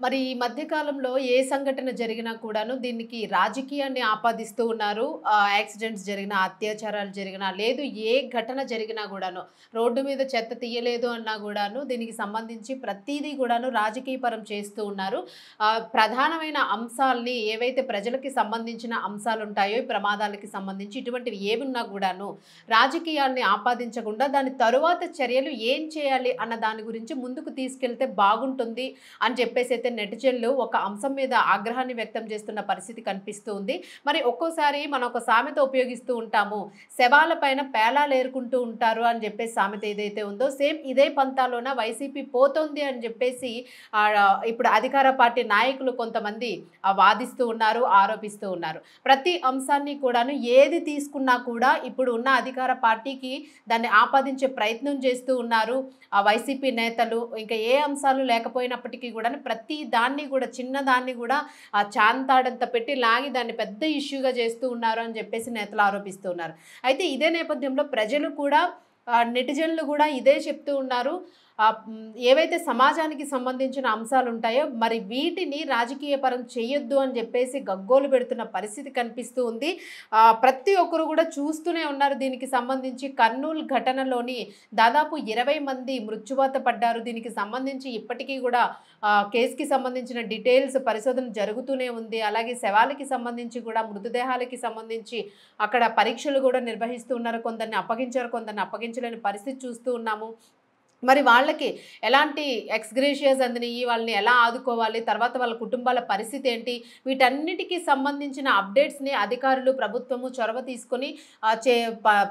మరి ఈ మధ్య కాలంలో ఏ సంఘటన జరిగినా కూడాను దీనికి రాజకీయాన్ని ఆపాదిస్తూ ఉన్నారు. యాక్సిడెంట్స్ జరిగినా, అత్యాచారాలు జరిగినా, లేదు ఏ ఘటన జరిగినా గూడాను, రోడ్డు మీద చెత్త తీయలేదు అన్నా గూడాను దీనికి సంబంధించి ప్రతీదీ గూడాను రాజకీయపరం చేస్తూ ఉన్నారు. ప్రధానమైన అంశాల్ని ఏవైతే ప్రజలకి సంబంధించిన అంశాలుంటాయో, ఈ ప్రమాదాలకి సంబంధించి ఇటువంటివి ఏవున్నా గూడాను రాజకీయాల్ని ఆపాదించకుండా దాని తరువాత చర్యలు ఏం చేయాలి అన్న దాని గురించి ముందుకు తీసుకెళ్తే బాగుంటుంది అని చెప్పేసైతే నెటిజన్లు ఒక అంశం మీద ఆగ్రహాన్ని వ్యక్తం చేస్తున్న పరిస్థితి కనిపిస్తూ ఉంది. మరి ఒక్కోసారి మనం ఒక సామెత ఉపయోగిస్తూ ఉంటాము. శవాల పైన పేలాలు ఏరుకుంటూ ఉంటారు అని చెప్పేసి సామెత ఏదైతే ఉందో సేమ్ ఇదే పంతాలోన వైసీపీ పోతోంది అని చెప్పేసి ఇప్పుడు అధికార పార్టీ నాయకులు కొంతమంది వాదిస్తూ ఉన్నారు, ఆరోపిస్తూ ఉన్నారు. ప్రతి అంశాన్ని కూడాను ఏది తీసుకున్నా కూడా ఇప్పుడు ఉన్న అధికార పార్టీకి దాన్ని ఆపాదించే ప్రయత్నం చేస్తూ ఉన్నారు వైసీపీ నేతలు. ఇంకా ఏ అంశాలు లేకపోయినప్పటికీ కూడా ప్రతి దాన్ని కూడా చిన్నదాన్ని కూడా చాంతాడంత పెట్టి లాగి దాన్ని పెద్ద ఇష్యూగా చేస్తూ ఉన్నారు అని చెప్పేసి నేతలు ఆరోపిస్తూ ఉన్నారు. అయితే ఇదే నేపథ్యంలో ప్రజలు కూడా నెటిజన్లు కూడా ఇదే చెప్తూ ఉన్నారు. ఏవైతే సమాజానికి సంబంధించిన అంశాలు ఉంటాయో మరి వీటిని రాజకీయ పరం చేయొద్దు అని చెప్పేసి గగ్గోలు పెడుతున్న పరిస్థితి కనిపిస్తూ ఉంది. ప్రతి ఒక్కరు కూడా చూస్తూనే ఉన్నారు. దీనికి సంబంధించి కర్నూలు ఘటనలోని దాదాపు 20 మంది మృత్యువాత పడ్డారు. దీనికి సంబంధించి ఇప్పటికీ కూడా కేసుకి సంబంధించిన డీటెయిల్స్ పరిశోధన జరుగుతూనే ఉంది. అలాగే శవాలకి సంబంధించి కూడా మృతదేహాలకి సంబంధించి అక్కడ పరీక్షలు కూడా నిర్వహిస్తూ ఉన్నారు. కొందరిని అప్పగించారు, కొందరిని అప్పగించలేని పరిస్థితి చూస్తూ ఉన్నాము. మరి వాళ్ళకి ఎలాంటి ఎక్స్‌గ్రేషియాస్ అందినయి, వాళ్ళని ఎలా ఆదుకోవాలి, తర్వాత వాళ్ళ కుటుంబాల పరిస్థితి ఏంటి, వీటన్నిటికీ సంబంధించిన అప్డేట్స్‌ని అధికారులు, ప్రభుత్వము చొరవ తీసుకొని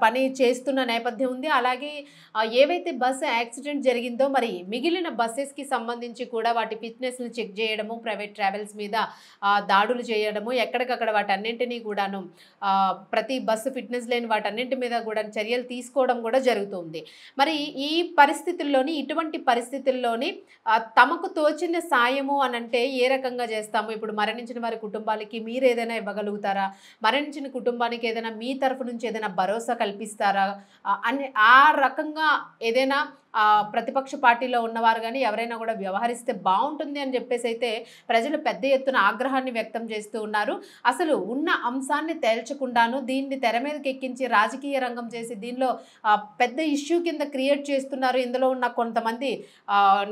పని చేస్తున్న నేపథ్యం ఉంది. అలాగే ఏవైతే బస్సు యాక్సిడెంట్ జరిగిందో మరి మిగిలిన బసెస్‌కి సంబంధించి కూడా వాటి ఫిట్‌నెస్‌ని చెక్ చేయడము, ప్రైవేట్ ట్రావెల్స్ మీద దాడులు చేయడము, ఎక్కడికక్కడ వాటన్నింటినీ కూడాను ప్రతి బస్సు ఫిట్‌నెస్ లేని వాటన్నింటి మీద కూడా చర్యలు తీసుకోవడం కూడా జరుగుతుంది. మరి ఈ ఇటువంటి పరిస్థితుల్లోని తమకు తోచిన సాయము అనంటే ఏ రకంగా చేస్తాము? ఇప్పుడు మరణించిన వారి కుటుంబాలకి మీరేదైనా ఇవ్వగలుగుతారా? మరణించిన కుటుంబానికి ఏదైనా మీ తరఫు నుంచి ఏదైనా భరోసా కల్పిస్తారా? అని ఆ రకంగా ఏదైనా ప్రతిపక్ష పార్టీలో ఉన్నవారు గానీ ఎవరైనా కూడా వ్యవహరిస్తే బావుంటుంది అని చెప్పేసైతే ప్రజలు పెద్ద ఎత్తున ఆగ్రహాన్ని వ్యక్తం చేస్తూ ఉన్నారు. అసలు ఉన్న అంశాన్ని తేల్చకుండాను దీన్ని తెర మీదకి ఎక్కించి రాజకీయ రంగం చేసి దీనిలో పెద్ద ఇష్యూ కింద క్రియేట్ చేస్తున్నారు. ఇందులో ఉన్న కొంతమంది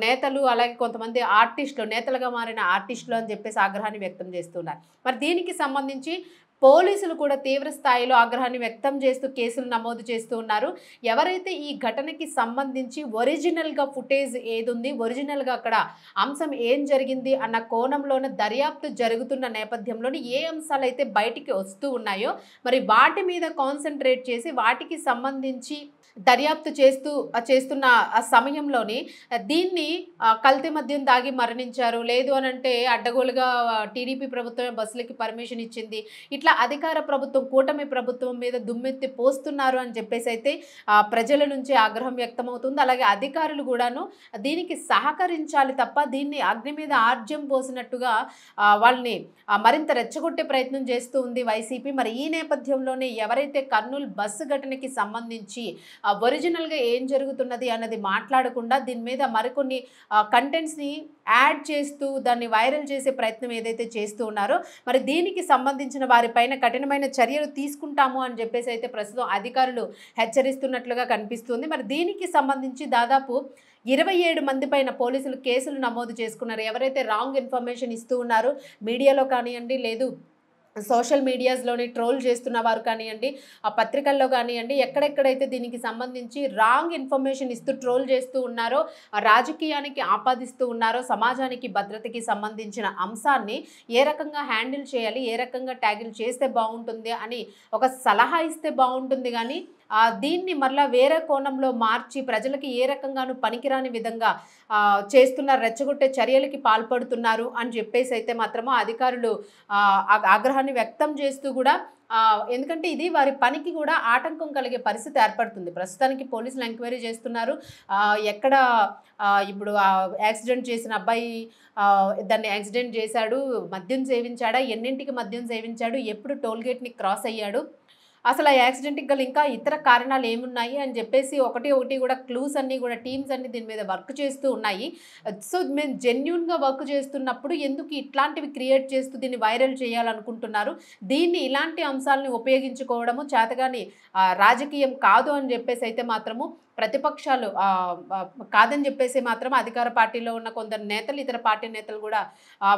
నేతలు, అలాగే కొంతమంది ఆర్టిస్టులు, నేతలుగా మారిన ఆర్టిస్టులు అని చెప్పేసి ఆగ్రహాన్ని వ్యక్తం చేస్తున్నారు. మరి దీనికి సంబంధించి పోలీసులు కూడా తీవ్ర స్థాయిలో ఆగ్రహాన్ని వ్యక్తం చేస్తూ కేసులు నమోదు చేస్తూ ఉన్నారు. ఎవరైతే ఈ ఘటనకి సంబంధించి ఒరిజినల్‌గా ఫుటేజ్ ఏదుంది, ఒరిజినల్‌గా అక్కడ అంశం ఏం జరిగింది అన్న కోణంలోనే దర్యాప్తు జరుగుతున్న నేపథ్యంలోని ఏ అంశాలైతే బయటికి వస్తూ ఉన్నాయో మరి వాటి మీద కాన్సంట్రేట్ చేసి వాటికి సంబంధించి దర్యాప్తు చేస్తున్న ఆ సమయంలోని దీన్ని కల్తీ మద్యం తాగి మరణించారు, లేదు అనంటే అడ్డగోలుగా టీడీపీ ప్రభుత్వమే బస్సులకి పర్మిషన్ ఇచ్చింది, ఇట్లా అధికార ప్రభుత్వం, కూటమి ప్రభుత్వం మీద దుమ్మెత్తి పోస్తున్నారు అని చెప్పేసైతే ప్రజల నుంచి ఆగ్రహం వ్యక్తమవుతుంది. అలాగే అధికారులు కూడాను దీనికి సహకరించాలి తప్ప దీన్ని అగ్ని మీద ఆర్జ్యం పోసినట్టుగా వాళ్ళని మరింత రెచ్చగొట్టే ప్రయత్నం చేస్తూ ఉంది వైసీపీ. మరి ఈ నేపథ్యంలోనే ఎవరైతే కర్నూలు బస్సు ఘటనకి సంబంధించి ఒరిజినల్‌గా ఏం జరుగుతున్నది అన్నది మాట్లాడకుండా దీని మీద మరికొన్ని కంటెంట్స్‌ని యాడ్ చేస్తూ దాన్ని వైరల్ చేసే ప్రయత్నం ఏదైతే చేస్తూ ఉన్నారో మరి దీనికి సంబంధించిన వారిపైన కఠినమైన చర్యలు తీసుకుంటాము అని చెప్పేసి అయితే ప్రస్తుతం అధికారులు హెచ్చరిస్తున్నట్లుగా కనిపిస్తుంది. మరి దీనికి సంబంధించి దాదాపు 27 మంది పైన పోలీసులు కేసులు నమోదు చేసుకున్నారు. ఎవరైతే రాంగ్ ఇన్ఫర్మేషన్ ఇస్తూ ఉన్నారో మీడియాలో కానివ్వండి, లేదు సోషల్ మీడియాస్‌లోని ట్రోల్ చేస్తున్న వారు కానివ్వండి, ఆ పత్రికల్లో కానివ్వండి, ఎక్కడెక్కడైతే దీనికి సంబంధించి రాంగ్ ఇన్ఫర్మేషన్ ఇస్తూ ట్రోల్ చేస్తూ ఉన్నారో, రాజకీయానికి ఆపాదిస్తూ ఉన్నారో, సమాజానికి భద్రతకి సంబంధించిన అంశాన్ని ఏ రకంగా హ్యాండిల్ చేయాలి, ఏ రకంగా ట్యాకిల్ చేస్తే బాగుంటుంది అని ఒక సలహా ఇస్తే బాగుంటుంది కానీ దీన్ని మరలా వేరే కోణంలో మార్చి ప్రజలకి ఏ రకంగానూ పనికిరాని విధంగా రెచ్చగొట్టే చర్యలకి పాల్పడుతున్నారు అని చెప్పేసి అయితే మాత్రము అధికారులు ఆగ్రహాన్ని వ్యక్తం చేస్తూ కూడా ఎందుకంటే ఇది వారి పనికి కూడా ఆటంకం కలిగే పరిస్థితి ఏర్పడుతుంది. ప్రస్తుతానికి పోలీసులు ఎంక్వైరీ చేస్తున్నారు. ఎక్కడ ఇప్పుడు యాక్సిడెంట్ చేసిన అబ్బాయి దాన్ని యాక్సిడెంట్ చేశాడు, మద్యం సేవించాడా, ఎన్నింటికి మద్యం సేవించాడు, ఎప్పుడు టోల్ గేట్‌ని క్రాస్ అయ్యాడు, అసలు ఆ యాక్సిడెంట్‌కి గల ఇంకా ఇతర కారణాలు ఏమున్నాయి అని చెప్పేసి ఒకటి ఒకటి కూడా క్లూస్ అన్నీ కూడా టీమ్స్ అన్నీ దీని మీద వర్క్ చేస్తూ ఉన్నాయి. సో, మేము జెన్యూన్‌గా వర్క్ చేస్తున్నప్పుడు ఎందుకు ఇట్లాంటివి క్రియేట్ చేస్తూ దీన్ని వైరల్ చేయాలనుకుంటున్నారు? దీన్ని ఇలాంటి అంశాలను ఉపయోగించుకోవడము చేతగాని రాజకీయం కాదు అని చెప్పేసైతే మాత్రము ప్రతిపక్షాలు కాదని చెప్పేసి మాత్రం అధికార పార్టీలో ఉన్న కొందరు నేతలు, ఇతర పార్టీ నేతలు కూడా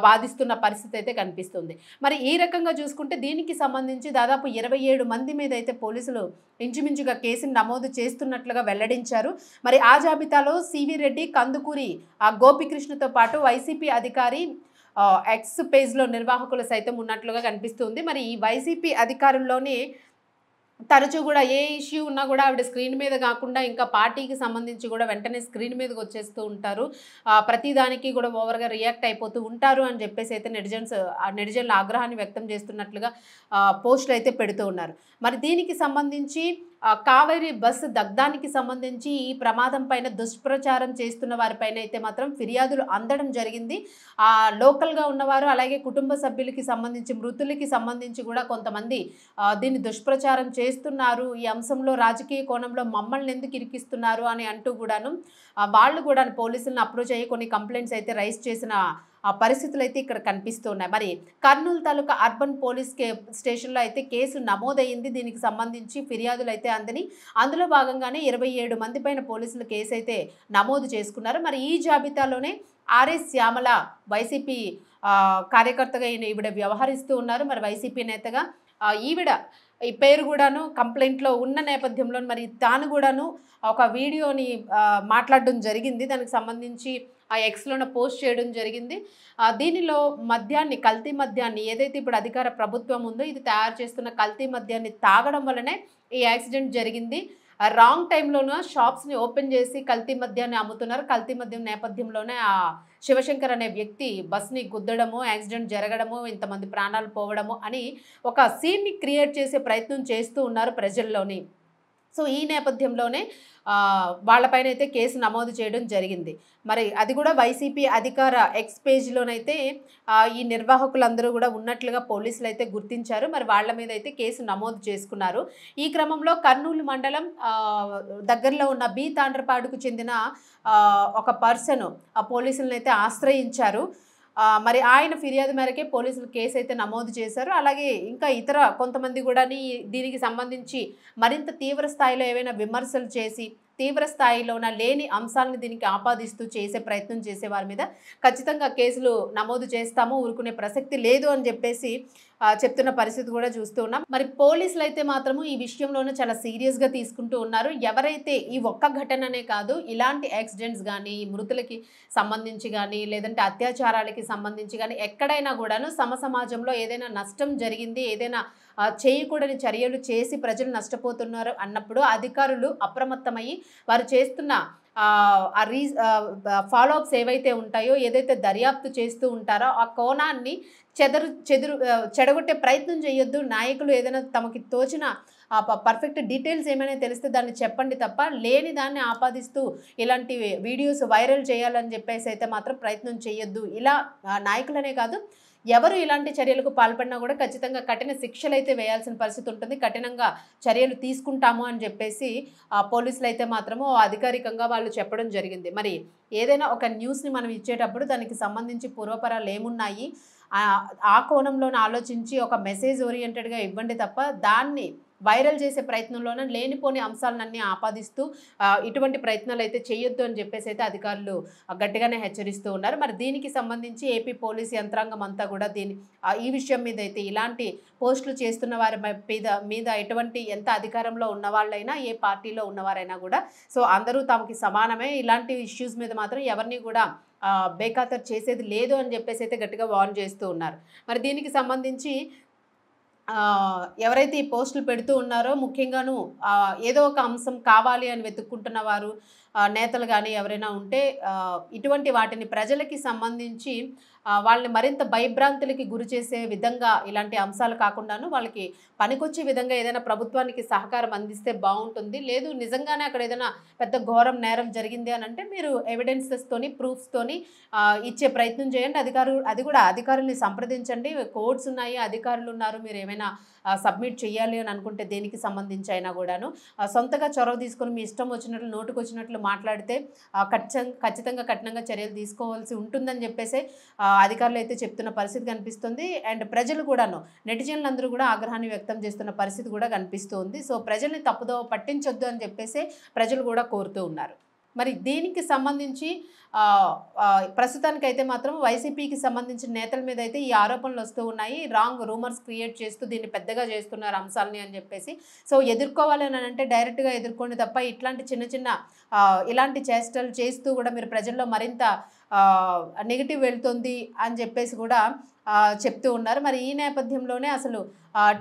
వాదిస్తున్న పరిస్థితి అయితే కనిపిస్తుంది. మరి ఈ రకంగా చూసుకుంటే దీనికి సంబంధించి దాదాపు 27 మంది మీద అయితే పోలీసులు ఇంచుమించుగా కేసును నమోదు చేస్తున్నట్లుగా వెల్లడించారు. మరి ఆ జాబితాలో సివి రెడ్డి, కందుకూరి గోపికృష్ణతో పాటు వైసీపీ అధికారి ఎక్స్ పేజ్‌లో నిర్వాహకులు సైతం ఉన్నట్లుగా కనిపిస్తుంది. మరి ఈ వైసీపీ అధికారుల్లోనే తరచూ గూడా ఏ ఇష్యూ ఉన్నా గూడా ఆవిడ స్క్రీన్ మీద గాకుండా ఇంకా పార్టీకి సంబంధించి గూడా వెంటనే స్క్రీన్ మీదకొచ్చేస్తూ ఉంటారు. ప్రతి దానికి గూడా ఓవర్‌గా రియాక్ట్ అయిపోతూ ఉంటారు అని జెప్పేసైతే నెటిజన్ల ఆగ్రహాన్ని వ్యక్తం జేస్తున్నట్లుగా పోస్టులయితే పెడుతూ ఉన్నారు. మరి దీనికి సంబంధించి కావేరీ బస్సు దగ్ధానికి సంబంధించి ఈ ప్రమాదం పైన దుష్ప్రచారం చేస్తున్న వారిపైన అయితే మాత్రం ఫిర్యాదులు అందడం జరిగింది. లోకల్‌గా ఉన్నవారు అలాగే కుటుంబ సభ్యులకి సంబంధించి మృతులకి సంబంధించి గూడా కొంతమంది దీన్ని దుష్ప్రచారం చేస్తున్నారు. ఈ అంశంలో రాజకీయ కోణంలో మమ్మల్ని ఎందుకు ఇరికిస్తున్నారు అని అంటూ గూడాను వాళ్ళు గూడా పోలీసులను అప్రోచ్ అయ్యి కొన్ని కంప్లెయింట్స్ అయితే రైజ్ చేసిన పరిస్థితులు అయితే ఇక్కడ కనిపిస్తూ ఉన్నాయి. మరి కర్నూలు తాలూకా అర్బన్ పోలీస్ స్టేషన్‌లో అయితే కేసు నమోదయ్యింది. దీనికి సంబంధించి ఫిర్యాదులు అయితే అందని అందులో భాగంగానే 27 మంది పైన పోలీసులు కేసు అయితే నమోదు చేసుకున్నారు. మరి ఈ జాబితాలోనే ఆర్ఎస్ శ్యామల వైసీపీ కార్యకర్తగా ఈవిడ వ్యవహరిస్తూ ఉన్నారు. మరి వైసీపీ నేతగా ఈవిడ ఈ పేరు కూడాను కంప్లెయింట్‌లో ఉన్న నేపథ్యంలో మరి తాను కూడాను ఒక వీడియోని మాట్లాడడం జరిగింది. దానికి సంబంధించి ఎక్స్‌లోన పోస్ట్ చేయడం జరిగింది. దీనిలో కల్తీ మద్యాన్ని ఏదైతే ఇప్పుడు అధికార ప్రభుత్వం ఉందో ఇది తయారు చేస్తున్న కల్తీ మద్యాన్ని తాగడం వల్లనే ఈ యాక్సిడెంట్ జరిగింది. రాంగ్ టైంలోన షాప్స్‌ని ఓపెన్ చేసి కల్తీ మద్యాన్ని అమ్ముతున్నారు. కల్తీ మద్యం నేపథ్యంలోనే శివశంకర్ అనే వ్యక్తి బస్‌ని గుద్దడము, యాక్సిడెంట్ జరగడము, ఇంతమంది ప్రాణాలు పోవడము అని ఒక సీన్‌ని క్రియేట్ చేసే ప్రయత్నం చేస్తూ ఉన్నారు ప్రజల్లోని. సో, ఈ నేపథ్యంలోనే వాళ్ళపైన అయితే కేసు నమోదు చేయడం జరిగింది. మరి అది కూడా వైసీపీ అధికార ఎక్స్ పేజ్‌లోనైతే ఈ నిర్వాహకులందరూ కూడా ఉన్నట్లుగా పోలీసులు అయితే గుర్తించారు. మరి వాళ్ళ మీద అయితే కేసు నమోదు చేసుకున్నారు. ఈ క్రమంలో కర్నూలు మండలం దగ్గరలో ఉన్న బి తాండ్రపాడుకు చెందిన ఒక పర్సన్ పోలీసులను అయితే ఆశ్రయించారు. మరి ఆయన ఫిర్యాదు మేరకే పోలీసులు కేసు అయితే నమోదు చేశారు. అలాగే ఇంకా ఇతర కొంతమంది కూడాని దీనికి సంబంధించి మరింత తీవ్ర స్థాయిలో ఏవైనా విమర్శలు చేసి తీవ్ర స్థాయిలోన లేని అంశాలను దీనికి ఆపాదిస్తూ చేసే ప్రయత్నం చేసే వారి మీద ఖచ్చితంగా కేసులు నమోదు చేస్తాము, ఊరుకునే ప్రసక్తి లేదు అని చెప్పేసి చెప్తున్న పరిస్థితి కూడా చూస్తూ ఉన్నాం. మరి పోలీసులు అయితే మాత్రము ఈ విషయంలోనే చాలా సీరియస్‌గా తీసుకుంటూ ఉన్నారు. ఎవరైతే ఈ ఒక్క ఘటననే కాదు ఇలాంటి యాక్సిడెంట్స్ గానీ, మృతులకి సంబంధించి గానీ, లేదంటే అత్యాచారాలకి సంబంధించి గానీ ఎక్కడైనా కూడాను సమాజంలో ఏదైనా నష్టం జరిగింది, ఏదైనా చేయకూడని చర్యలు చేసి ప్రజలు నష్టపోతున్నారు అన్నప్పుడు అధికారులు అప్రమత్తమయ్యి వారు చేస్తున్న ఫాలో అప్స్ ఏవైతే ఉంటాయో, ఏదైతే దర్యాప్తు చేస్తూ ఉంటారో ఆ కోణాన్ని చెడగొట్టే ప్రయత్నం చేయొద్దు. నాయకులు ఏదైనా తమకి తోచిన పర్ఫెక్ట్ డీటెయిల్స్ ఏమైనా తెలిస్తే దాన్ని చెప్పండి తప్ప లేని దాన్ని ఆపాదిస్తూ ఇలాంటి వీడియోస్ వైరల్ చేయాలని చెప్పేసి అయితే మాత్రం ప్రయత్నం చేయొద్దు. ఇలా నాయకులనే కాదు ఎవరు ఇలాంటి చర్యలకు పాల్పడినా కూడా ఖచ్చితంగా కఠిన శిక్షలు అయితే వేయాల్సిన పరిస్థితి ఉంటుంది. కఠినంగా చర్యలు తీసుకుంటాము అని చెప్పేసి పోలీసులు అయితే మాత్రము అధికారికంగా వాళ్ళు చెప్పడం జరిగింది. మరి ఏదైనా ఒక న్యూస్‌ని మనం ఇచ్చేటప్పుడు దానికి సంబంధించి పూర్వపరాలు ఏమున్నాయి ఆ కోణంలోనే ఆలోచించి ఒక మెసేజ్ ఓరియెంటెడ్‌గా ఇవ్వండి తప్ప దాన్ని వైరల్ చేసే ప్రయత్నంలోనే లేనిపోని అంశాలన్నీ ఆపాదిస్తూ ఇటువంటి ప్రయత్నాలు అయితే చేయొద్దు అని చెప్పేసి అయితే అధికారులు గట్టిగానే హెచ్చరిస్తూ ఉన్నారు. మరి దీనికి సంబంధించి ఏపీ పోలీస్ యంత్రాంగం అంతా కూడా ఈ విషయం మీద అయితే ఇలాంటి పోస్టులు చేస్తున్న వారి మీద ఎటువంటి ఎంత అధికారంలో ఉన్నవాళ్ళైనా ఏ పార్టీలో ఉన్నవారైనా కూడా సో అందరూ తమకి సమానమే, ఇలాంటి ఇష్యూస్ మీద మాత్రం ఎవరిని కూడా బేఖాతరు చేసేది లేదు అని చెప్పేసి అయితే గట్టిగా వార్న్ చేస్తూ ఉన్నారు. మరి దీనికి సంబంధించి ఎవరైతే ఈ పోస్టులు పెడుతూ ఉన్నారో ముఖ్యంగాను ఏదో ఒక అంశం కావాలి అని వెతుక్కుంటున్న వారు నేతలు కానీ ఎవరైనా ఉంటే ఇటువంటి వాటిని ప్రజలకి సంబంధించి వాళ్ళని మరింత భయభ్రాంతులకి గురి చేసే విధంగా ఇలాంటి అంశాలు కాకుండాను వాళ్ళకి పనికొచ్చే విధంగా ఏదైనా ప్రభుత్వానికి సహకారం అందిస్తే బాగుంటుంది. లేదు నిజంగానే అక్కడ ఏదైనా పెద్ద ఘోరం నేరం జరిగింది అని అంటే మీరు ఎవిడెన్సెస్తోని ప్రూఫ్స్తోని ఇచ్చే ప్రయత్నం చేయండి. అది కూడా అధికారుల్ని సంప్రదించండి. కోర్ట్స్ ఉన్నాయి, అధికారులు ఉన్నారు, మీరు ఏమైనా సబ్మిట్ చేయాలి అని అనుకుంటే దేనికి సంబంధించి అయినా కూడాను సొంతగా చొరవ తీసుకొని మీ ఇష్టం వచ్చినట్లు నోటుకొచ్చినట్లు మాట్లాడితే ఖచ్చితంగా కఠినంగా చర్యలు తీసుకోవాల్సి ఉంటుందని చెప్పేసి అధికారులు అయితే చెప్తున్న పరిస్థితి కనిపిస్తుంది. అండ్ ప్రజలు కూడాను నెటిజన్లందరూ కూడా ఆగ్రహాన్ని వ్యక్తం చేస్తున్న పరిస్థితి కూడా కనిపిస్తుంది. సో ప్రజల్ని తప్పుదోవ పట్టించొద్దు అని చెప్పేసి ప్రజలు కూడా కోరుతూ ఉన్నారు. మరి దీనికి సంబంధించి ప్రస్తుతానికైతే మాత్రం వైసీపీకి సంబంధించిన నేతల మీద అయితే ఈ ఆరోపణలు వస్తూ ఉన్నాయి. రాంగ్ రూమర్స్ క్రియేట్ చేస్తూ దీన్ని పెద్దగా చేస్తున్నారు అంశాలని అని చెప్పేసి. సో ఎదుర్కోవాలి అని అంటే డైరెక్ట్గా ఎదుర్కోండి తప్ప ఇట్లాంటి చిన్న చిన్న ఇలాంటి చేష్టలు చేస్తూ కూడా మీరు ప్రజల్లో మరింత నెగిటివ్ వెళ్తుంది అని చెప్పేసి కూడా చెప్తూ ఉన్నారు. మరి ఈ నేపథ్యంలోనే అసలు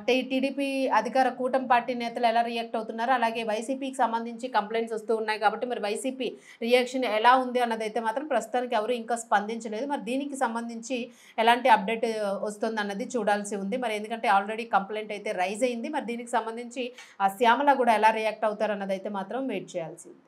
టీడీపీ అధికార కూటమి పార్టీ నేతలు ఎలా రియాక్ట్ అవుతున్నారు, అలాగే వైసీపీకి సంబంధించి కంప్లైంట్స్ వస్తూ ఉన్నాయి కాబట్టి మరి వైసీపీ రియాక్షన్ ఎలా ఉంది అన్నదైతే మాత్రం ప్రస్తుతానికి ఎవరు ఇంకా స్పందించలేదు. మరి దీనికి సంబంధించి ఎలాంటి అప్డేట్ వస్తుంది అన్నది చూడాల్సి ఉంది. మరి ఎందుకంటే ఆల్రెడీ కంప్లైంట్ అయితే రైజ్ అయింది. మరి దీనికి సంబంధించి శ్యామల కూడా ఎలా రియాక్ట్ అవుతారు అన్నదైతే మాత్రం వెయిట్ చేయాల్సి ఉంది.